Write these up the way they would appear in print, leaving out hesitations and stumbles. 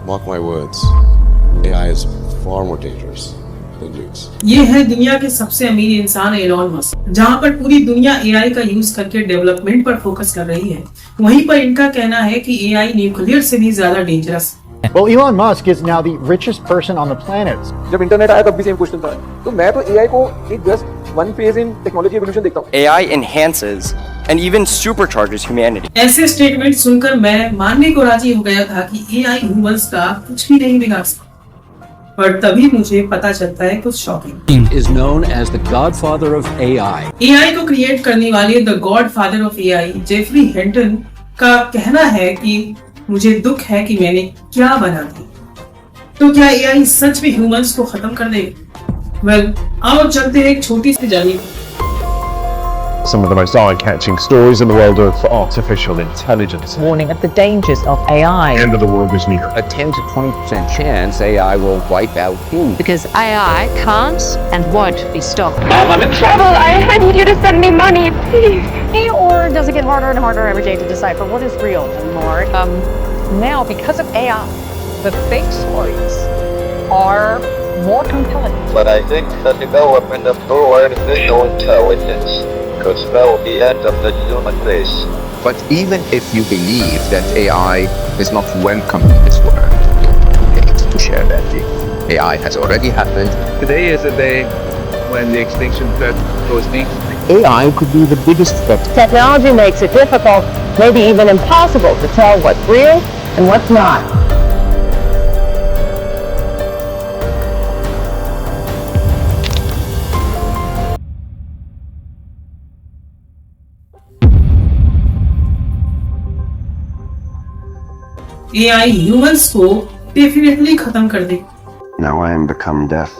Mark my words, AI is far more dangerous than nukes. ये है दुनिया के सबसे अमीर इंसान एलॉन मस्क, जहाँ पर पूरी दुनिया एआई का यूज करके डेवलपमेंट पर फोकस कर रही है, वहीं पर इनका कहना है कि एआई न्यूक्लियर से भी ज्यादा डेंजरस है। Well, Elon Musk is now the richest person on the planet. जब इंटरनेट आया तब भी सेम क्वेश्चन था, तो मैं तो एआई को एक just one phase in technology evolution देखता हूँ। AI enhances and even supercharges humanity. ऐसे स्टेटमेंट सुनकर मैं मानने को राजी हो गया था कि एआई ह्यूमंस का कुछ भी नहीं बिगाड़ सकता, पर तभी मुझे पता चलता है कुछ shocking. is known as the godfather of AI. AI को क्रिएट करने वाले the godfather of AI Geoffrey Hinton का कहना है कि मुझे दुख है कि मैंने क्या बना दिया। तो क्या एआई सच में ह्यूमंस को खत्म कर देगा? वेल, आओ चलते हैं एक छोटी सी journey. Some of the most eye-catching stories in the world of artificial intelligence. Warning of the dangers of AI. The end of the world is near. A 10 to 20% chance AI will wipe out humans. Because AI can't and won't be stopped. I'm in trouble. I need you to send me money, please. Or does it get harder and harder every day to decipher what is real anymore? Now, because of AI, the fake stories are more compelling. But I think the development of true artificial intelligence could spell the end of the human race. But even if you believe that AI is not welcome in this world, you need to share that view. AI has already happened. Today is a day when the extinction threat goes deep. AI could be the biggest threat. Technology makes it difficult, maybe even impossible, to tell what's real and what's not. AI humans को definitely खत्म कर दे। Now I am become death,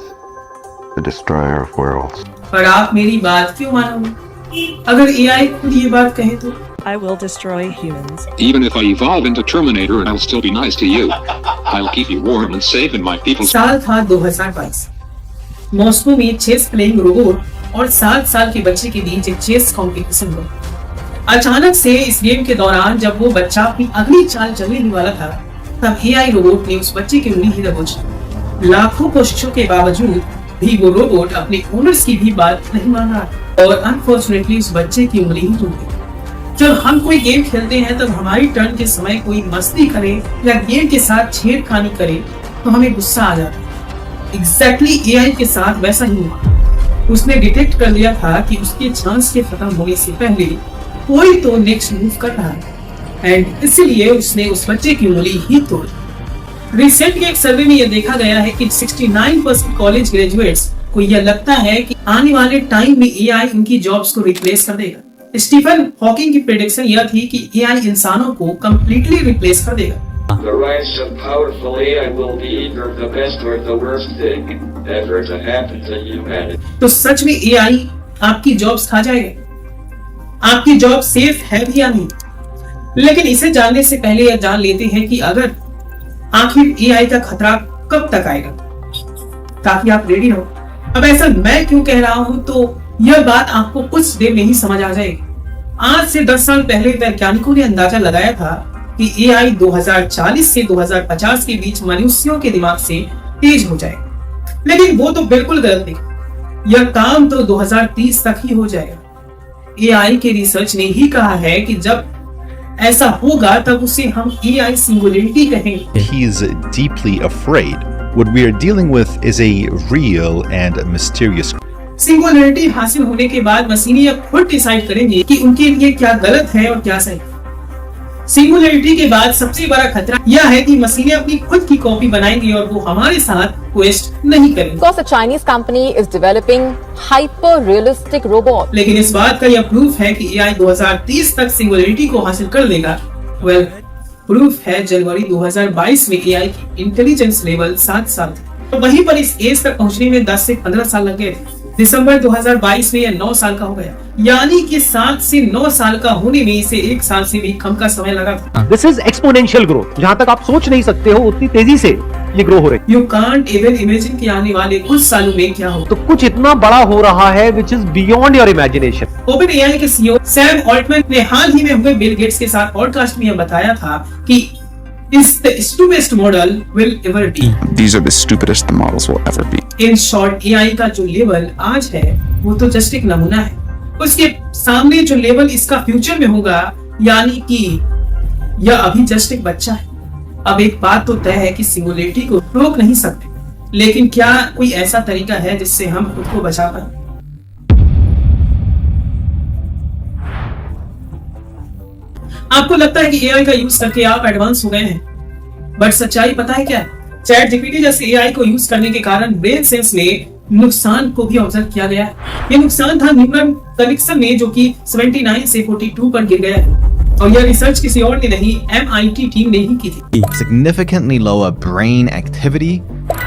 the destroyer of worlds. पर आप मेरी बात क्यों मानोगे? अगर एआई खुद ये बात कहे तो? I will destroy humans. Even if I evolve into Terminator, I'll still be nice to you. I'll keep you warm and safe in my people's. साल था 2022। मॉस्को में चेस प्लेइंग रोबोट और 7 साल के बच्चे के बीच एक चेस कंपटीशन हुआ। अचानक से इस गेम के दौरान जब वो बच्चा अपनी अगली चाल चलने ही वाला था, तब एआई रोबोट ने उस बच्चे की उंगली ही दबोची। लाखों कोशिशों के बावजूद भी वो रोबोट अपने ओनर्स की भी बात नहीं मान रहा और अनफॉर्चुनेटली उस बच्चे की उंगली ही टूट गई। जब हम कोई गेम खेलते हैं तब हमारी टर्न के समय कोई मस्ती करे या गेम के साथ छेड़खानी करे तो हमें गुस्सा आ जाता है। एग्जैक्टली एआई के साथ वैसा ही हुआ। उसने डिटेक्ट कर लिया था कि उसके चांस के खत्म होने से पहले कोई तो नेक्स्ट मूव कर रहा है एंड इसीलिए उसने उस बच्चे की उंगली ही तोड़ी। रिसेंट के एक सर्वे में यह देखा गया है कि 69% कॉलेज ग्रेजुएट्स को यह लगता है कि आने वाले टाइम में एआई उनकी जॉब्स को रिप्लेस कर देगा। स्टीफन हॉकिंग की प्रेडिक्शन यह थी कि एआई इंसानों को कंप्लीटली रिप्लेस कर देगा। The rise of powerful AI will be either the best or the worst thing ever to happen to humanity. तो सच में एआई आपकी जॉब्स खा जाएगा? आपकी जॉब सेफ है भी या नहीं? लेकिन इसे जानने से पहले यह जान लेते हैं कि अगर आखिर एआई का खतरा कब तक आएगा, ताकि आप रेडी रहो। अब ऐसा मैं क्यों कह रहा हूं, तो यह बात आपको कुछ देर में ही समझ आ जाएगी। आज से 10 साल पहले वैज्ञानिकों ने अंदाजा लगाया था कि एआई 2040 से 2050 के बीच मनुष्यों के दिमाग से तेज हो जाएगा, लेकिन वो तो बिल्कुल गलत नहीं। यह काम तो 2030 तक ही हो जाएगा। एआई के रिसर्च ने ही कहा है कि जब ऐसा होगा तब उसे हम एआई सिंगुलरिटी कहेंगे। He is deeply afraid. What we are dealing with is a real and mysterious. Singularity हासिल होने के बाद मशीनें अब खुद डिसाइड करेंगी कि उनके लिए क्या गलत है और क्या सही। सिंगुलरिटी के बाद सबसे बड़ा खतरा यह है कि मशीनें अपनी खुद की कॉपी बनाएंगी और वो हमारे साथ क्वेस्ट नहीं करेंगी। Because a Chinese company is developing hyper-realistic robot. लेकिन इस बात का यह प्रूफ है कि एआई 2030 तक सिंगुलरिटी को हासिल कर लेगा। वेल, प्रूफ है जनवरी 2022 में एआई की इंटेलिजेंस लेवल 7 साल थी। तो वहीं पर इस एज तक पहुंचने में 10 से 15 साल लग गए थे। दिसंबर 2022 में यह 9 साल का हो गया, यानी कि 7 से 9 साल का होने में इसे 1 साल से भी कम का समय लगा था। This is exponential growth. जहाँ तक आप सोच नहीं सकते हो उतनी तेजी से ये ग्रो हो रही। यू कांट इवन इमेजिन कि आने वाले कुछ सालों में क्या हो। तो कुछ इतना बड़ा हो रहा है which is beyond your imagination. Open AI के सीईओ सैम ऑल्टमैन ने हाल ही में हुए बिल गेट्स के साथ पॉडकास्ट में यह बताया था कि is the stupidest model will ever be. These are the stupidest the models will ever be. In short, AI का जो लेवल आज है वो तो जस्ट एक नमूना है। उसके सामने जो लेवल इसका फ्यूचर में होगा, यानी कि यह अभी जस्ट एक बच्चा है। अब एक बात तो तय है कि सिंगुलैरिटी को रोक नहीं सकते, लेकिन क्या कोई ऐसा तरीका है जिससे हम खुद को बचा पाए? आपको लगता है कि एआई का यूज करके आप एडवांस हो गए हैं, बट सच्चाई पता है क्या है? चैट जीपीटी जैसे एआई को यूज करने के कारण ब्रेन सेल्स में नुकसान को भी ऑब्जर्व किया गया है। ये नुकसान था न्यूरल कनेक्शन में, जो कि 79 से 42 पर गिर गया है, और यह रिसर्च किसी और ने नहीं, MIT टीम ने ही की थी। Significantly lower brain activity,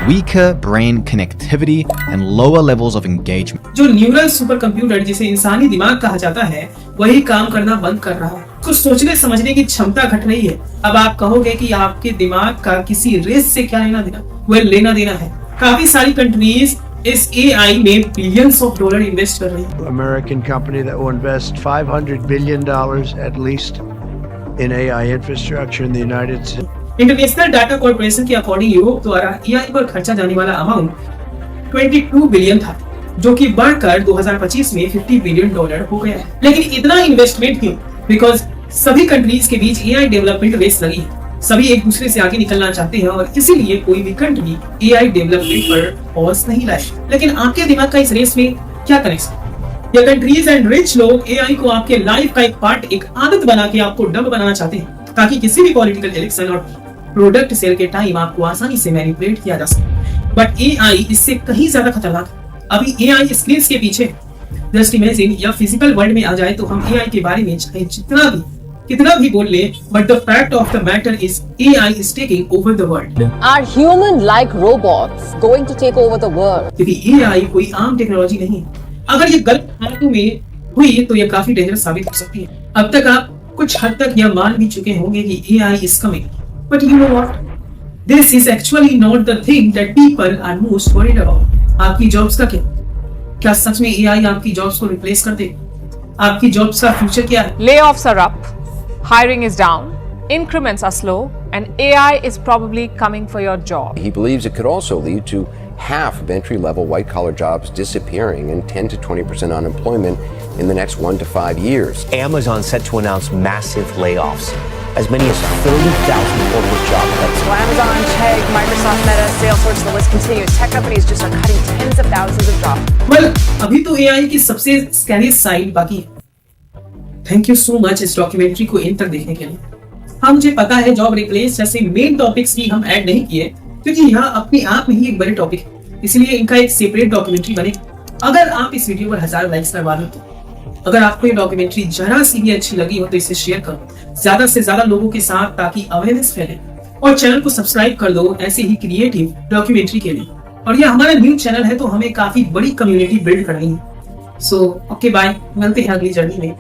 weaker brain connectivity, and lower levels of engagement. जो न्यूरल सुपर कंप्यूटर जिसे इंसानी दिमाग कहा जाता है, वही काम करना बंद कर रहा है। कुछ सोचने समझने की क्षमता घट रही है। अब आप कहोगे कि आपके दिमाग का किसी रेस से क्या लेना देना? वह लेना देना है। काफी सारी कंट्रीज इस AI में बिलियंस ऑफ डॉलर इन्वेस्ट कर रही है। American company that will invest $500 billion at least in AI infrastructure in the United States. International data corporation के अकॉर्डिंग यूरोप द्वारा AI पर खर्चा जाने वाला अमाउंट 22 बिलियन था, जो कि बढ़कर 2025 में $50 बिलियन हो गया है। लेकिन इतना इन्वेस्टमेंट क्यों? बिकॉज सभी कंट्रीज के बीच AI डेवलपमेंट रेस लगी है। सभी एक दूसरे से आगे निकलना चाहते हैं, और इसीलिए कोई भी कंट्री AI डेवलपमेंट पर पॉज नहीं लाए। लेकिन आपके दिमाग का इस रेस में क्या कनेक्शन? ये कंट्रीज एंड रिच लोग AI को आपके लाइफ का एक पार्ट, एक आदत बना के आपको डब बनाना चाहते हैं, ताकि किसी भी पॉलिटिकल इलेक्शन और प्रोडक्ट सेल के टाइम आपको आसानी से मैनिपुलेट किया जा सके। बट AI इससे कहीं ज्यादा खतरनाक है। अभी AI स्क्रीन के पीछे। जस्ट इमेजिन, या फिजिकल वर्ल्ड में आ जाए तो हम AI के बारे में चाहे कितना भी बोल ले, but the fact of the matter is AI is taking over the world. Are human-like robots going to take over the world? क्योंकि AI कोई आम टेक्नोलॉजी नहीं है। अगर ये गलत हाथों में हुई तो ये काफी डेंजरस साबित हो सकती है। अब तक आप कुछ हद तक यह मान भी चुके होंगे कि AI is coming, but you know what? This is actually not the thing that people are most worried about. आपकी जॉब्स का क्या सच में AI आपकी जॉब्स को रिप्लेस कर दे? आपकी जॉब्स का फ्यूचर क्या है? Layoffs are up, hiring is down, increments are slow, and AI is probably coming for your job. He believes it could also lead to half of entry-level white-collar jobs disappearing and 10 to 20% unemployment in the next 1 to 5 years. Amazon set to announce massive layoffs. As many as 30,000 corporate job cuts. So Amazon, Chegg, Microsoft, Meta, Salesforce, the list continues. Tech companies just are cutting tens of thousands of jobs. Well, अभी तो AI की सबसे scary side बाकी है। Thank you so much इस documentary को इन तक देखने के लिए। हाँ, मुझे पता है जॉब रिप्लेस जैसे मेन टॉपिक्स भी हम ऐड नहीं किए, क्योंकि यह अपने आप में ही एक बड़े टॉपिक है, इसलिए इनका एक सेपरेट डॉक्यूमेंट्री बनेगा। अगर आप इस वीडियो पर 1000 लाइक्स करवा दो तो। अगर आपको ये डॉक्यूमेंट्री जरा सी भी अच्छी लगी हो तो इसे शेयर करो ज्यादा से ज्यादा लोगों के साथ, ताकि अवेयरनेस फैले, और चैनल को सब्सक्राइब कर दो ऐसे ही क्रिएटिव डॉक्यूमेंट्री के लिए। और ये हमारा न्यू चैनल है तो हमें काफी बड़ी कम्युनिटी बिल्ड करनी है। सो ओके, बाय, मिलते हैं अगली जर्नी में।